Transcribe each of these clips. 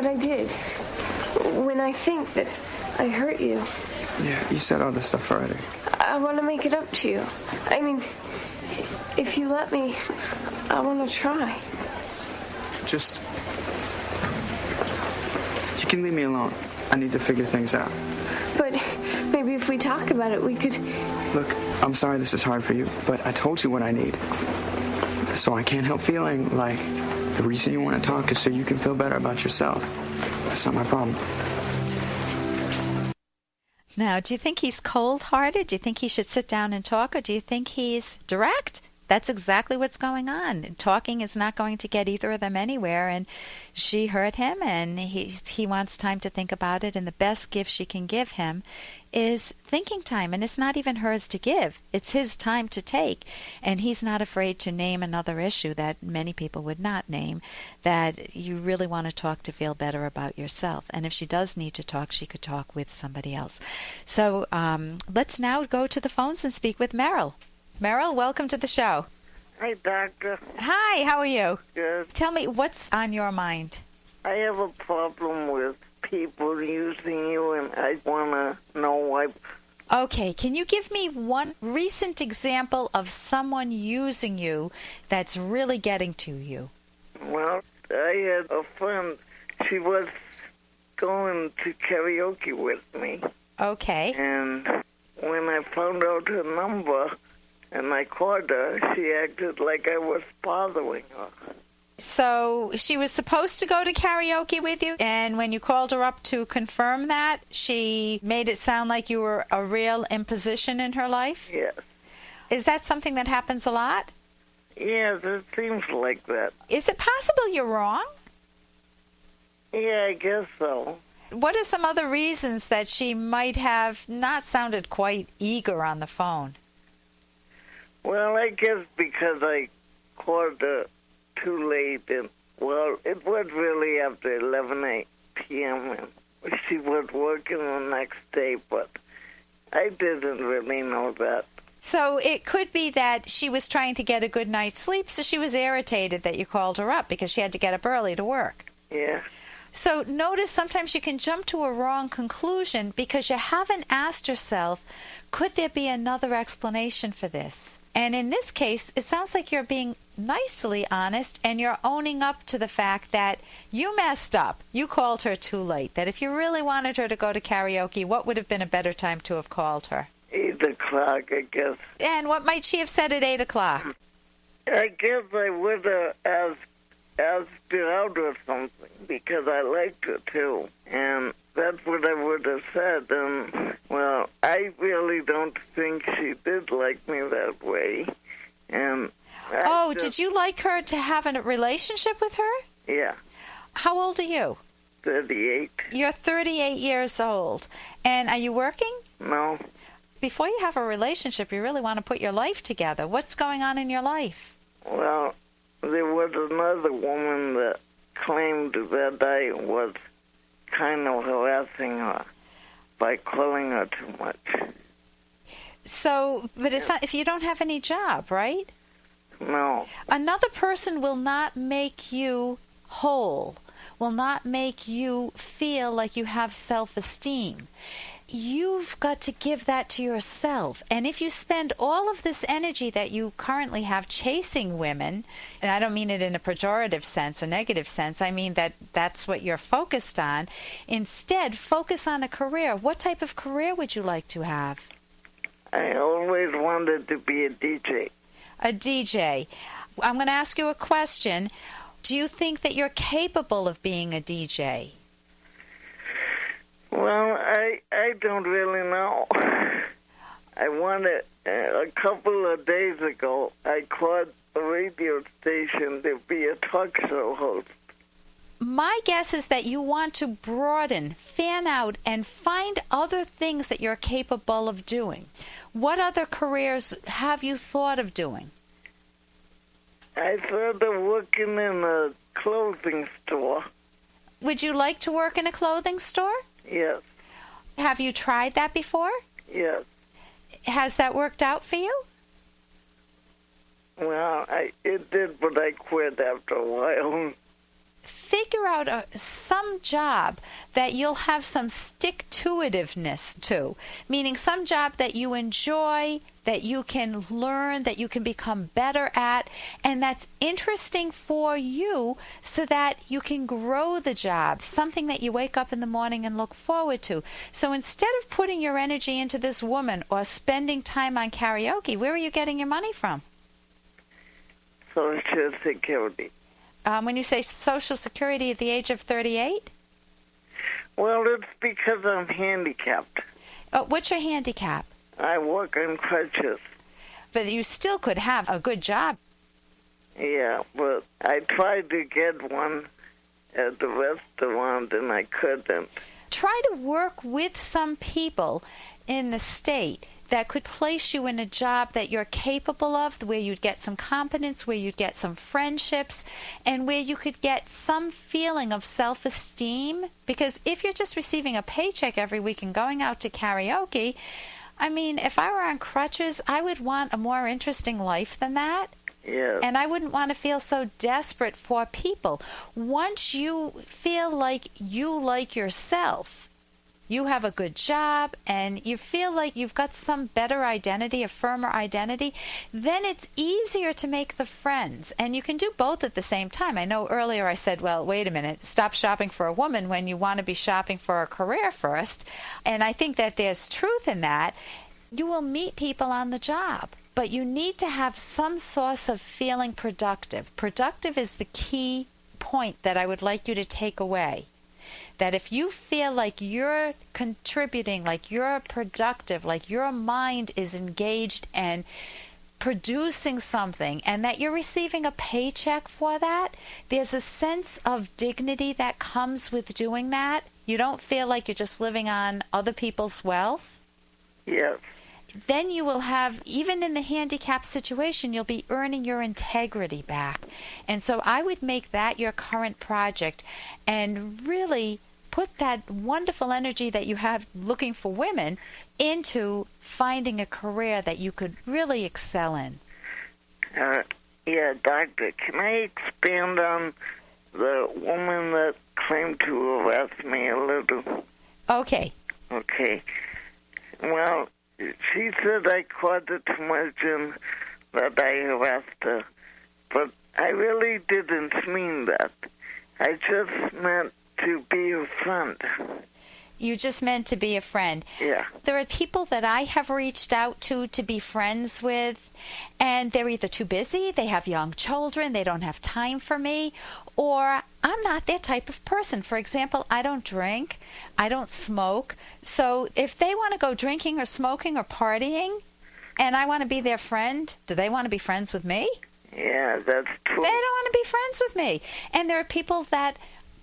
what I did. When I think that I hurt you. Yeah, you said all this stuff already. I want to make it up to you. I mean, if you let me, I want to try. Just... You can leave me alone. I need to figure things out. But maybe if we talk about it, we could... Look, I'm sorry this is hard for you, but I told you what I need. So I can't help feeling like the reason you want to talk is so you can feel better about yourself. That's not my problem. Now, do you think he's cold-hearted? Do you think he should sit down and talk, or do you think he's direct? That's exactly what's going on. Talking is not going to get either of them anywhere, and she hurt him, and he wants time to think about it, and the best gift she can give him is thinking time, and it's not even hers to give. It's his time to take, and he's not afraid to name another issue that many people would not name, that you really want to talk to feel better about yourself. And if she does need to talk, she could talk with somebody else. So let's now go to the phones and speak with Meryl. Meryl, welcome to the show. Hi, Doctor. Hi, how are you? Good. Tell me, what's on your mind? I have a problem with people using you, and I want to know why. Okay, can you give me one recent example of someone using you that's really getting to you? Well, I had a friend. She was going to karaoke with me. Okay. And when I found out her number and I called her, she acted like I was bothering her. So she was supposed to go to karaoke with you, and when you called her up to confirm that, she made it sound like you were a real imposition in her life? Yes. Is that something that happens a lot? Yes, it seems like that. Is it possible you're wrong? Yeah, I guess so. What are some other reasons that she might have not sounded quite eager on the phone? Well, I guess because I called her too late, and, well, it was really after 11 p.m., and she was working the next day, but I didn't really know that. So it could be that she was trying to get a good night's sleep, so she was irritated that you called her up because she had to get up early to work. Yeah. So notice sometimes you can jump to a wrong conclusion because you haven't asked yourself, could there be another explanation for this? And in this case, it sounds like you're being nicely honest and you're owning up to the fact that you messed up. You called her too late. That if you really wanted her to go to karaoke, what would have been a better time to have called her? 8 o'clock, I guess. And what might she have said at 8 o'clock? I guess I would have asked her out or something because I liked her too. And that's what I would have said. And, well, I really don't think she did like me that way. And did you like her to have a relationship with her? Yeah. How old are you? 38. You're 38 years old. And are you working? No. Before you have a relationship, you really want to put your life together. What's going on in your life? Well, there was another woman that claimed that I was kind of harassing her by calling her too much. So, but it's not, if you don't have any job, right? No. Another person will not make you whole, will not make you feel like you have self-esteem. You've got to give that to yourself. And if you spend all of this energy that you currently have chasing women, and I don't mean it in a pejorative sense, a negative sense, I mean that that's what you're focused on, instead focus on a career. What type of career would you like to have? I always wanted to be a DJ. A DJ. I'm going to ask you a question. Do you think that you're capable of being a DJ? Well, I don't really know. I wanted, a couple of days ago, I called a radio station to be a talk show host. My guess is that you want to broaden, fan out, and find other things that you're capable of doing. What other careers have you thought of doing? I thought of working in a clothing store. Would you like to work in a clothing store? Yes. Have you tried that before? Yes. Has that worked out for you? Well, it did, but I quit after a while. figure out some job that you'll have some stick-to-itiveness to, meaning some job that you enjoy, that you can learn, that you can become better at, and that's interesting for you so that you can grow the job, something that you wake up in the morning and look forward to. So instead of putting your energy into this woman or spending time on karaoke, where are you getting your money from? Social Security. When you say Social Security at the age of 38? Well, it's because I'm handicapped. What's your handicap? I walk on crutches. But you still could have a good job. Yeah, but I tried to get one at the restaurant and I couldn't. Try to work with some people in the state that could place you in a job that you're capable of, where you'd get some competence, where you'd get some friendships, and where you could get some feeling of self-esteem. Because if you're just receiving a paycheck every week and going out to karaoke, I mean, if I were on crutches, I would want a more interesting life than that. Yeah. And I wouldn't want to feel so desperate for people. Once you feel like you like yourself, you have a good job, and you feel like you've got some better identity, a firmer identity, then it's easier to make the friends. And you can do both at the same time. I know earlier I said, well, wait a minute, stop shopping for a woman when you want to be shopping for a career first. And I think that there's truth in that. You will meet people on the job, but you need to have some source of feeling productive. Productive is the key point that I would like you to take away. That if you feel like you're contributing, like you're productive, like your mind is engaged and producing something, and that you're receiving a paycheck for that, there's a sense of dignity that comes with doing that. You don't feel like you're just living on other people's wealth. Yes. Then you will have, even in the handicapped situation, you'll be earning your integrity back. And so I would make that your current project and really put that wonderful energy that you have looking for women into finding a career that you could really excel in. Yeah, doctor, can I expand on the woman that claimed to harass me a little? Okay. Okay. Well, she said I caused it too much and that I harassed her. But I really didn't mean that. I just meant to be a friend. You just meant to be a friend. Yeah. There are people that I have reached out to be friends with, and they're either too busy, they have young children, they don't have time for me, or I'm not their type of person. For example, I don't drink, I don't smoke. So if they want to go drinking or smoking or partying, and I want to be their friend, do they want to be friends with me? Yeah, that's true. They don't want to be friends with me. And there are people that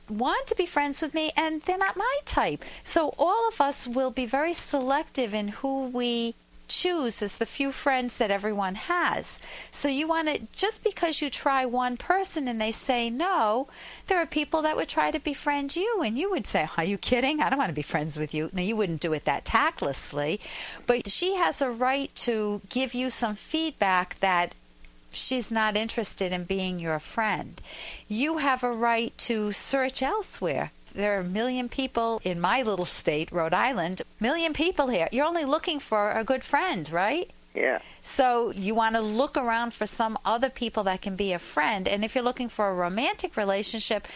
want to be friends with me, and they're not my type. So all of us will be very selective in who we choose as the few friends that everyone has. So you want to, just because you try one person and they say no, there are people that would try to befriend you, and you would say, are you kidding? I don't want to be friends with you. Now, you wouldn't do it that tactlessly, but she has a right to give you some feedback that she's not interested in being your friend. You have a right to search elsewhere. There are 1 million people in my little state, Rhode Island, 1 million people here. You're only looking for a good friend, right? Yeah. So you want to look around for some other people that can be a friend. And if you're looking for a romantic relationship,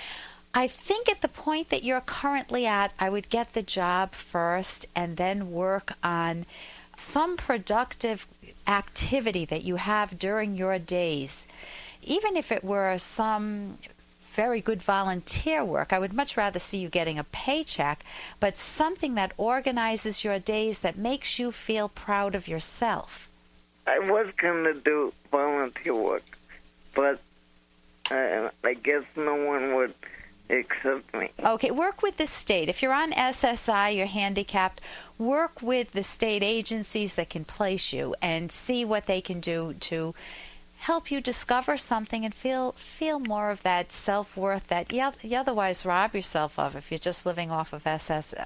I think at the point that you're currently at, I would get the job first and then work on some productive activity that you have during your days. Even if it were some very good volunteer work, I would much rather see you getting a paycheck, but something that organizes your days, that makes you feel proud of yourself. I was going to do volunteer work, but I guess no one would accept me. Okay, work with the state. If you're on SSI, you're handicapped, work with the state agencies that can place you and see what they can do to help you discover something and feel more of that self-worth that you otherwise rob yourself of if you're just living off of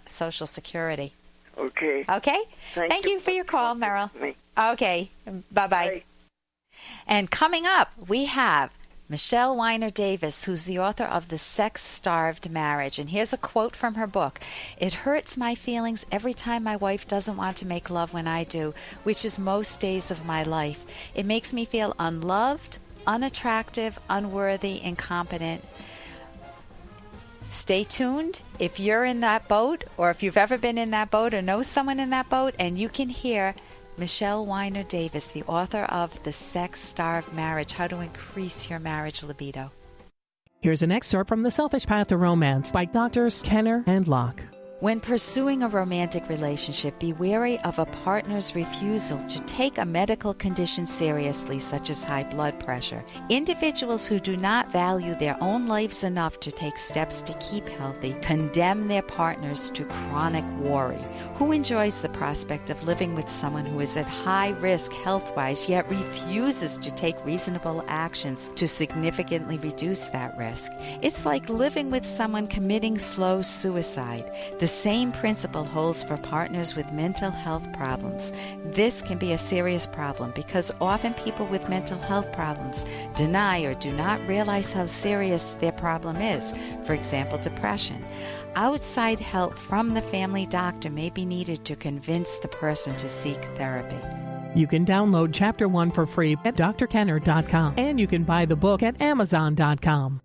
Social Security. Okay. Okay? Thank you for your call, Merrill. Okay. Bye-bye. Bye. And coming up, we have Michelle Weiner Davis, who's the author of The Sex-Starved Marriage. And here's a quote from her book. "It hurts my feelings every time my wife doesn't want to make love when I do, which is most days of my life. It makes me feel unloved, unattractive, unworthy, incompetent." Stay tuned. If you're in that boat, or if you've ever been in that boat or know someone in that boat, and you can hear Michelle Weiner Davis, the author of The Sex-Starved Marriage, How to Increase Your Marriage Libido. Here's an excerpt from The Selfish Path to Romance by Drs. Kenner and Locke. When pursuing a romantic relationship, be wary of a partner's refusal to take a medical condition seriously, such as high blood pressure. Individuals who do not value their own lives enough to take steps to keep healthy condemn their partners to chronic worry. Who enjoys the prospect of living with someone who is at high risk health-wise, yet refuses to take reasonable actions to significantly reduce that risk? It's like living with someone committing slow suicide. The same principle holds for partners with mental health problems. This can be a serious problem because often people with mental health problems deny or do not realize how serious their problem is. For example, depression. Outside help from the family doctor may be needed to convince the person to seek therapy. You can download Chapter 1 for free at drkenner.com, and you can buy the book at amazon.com.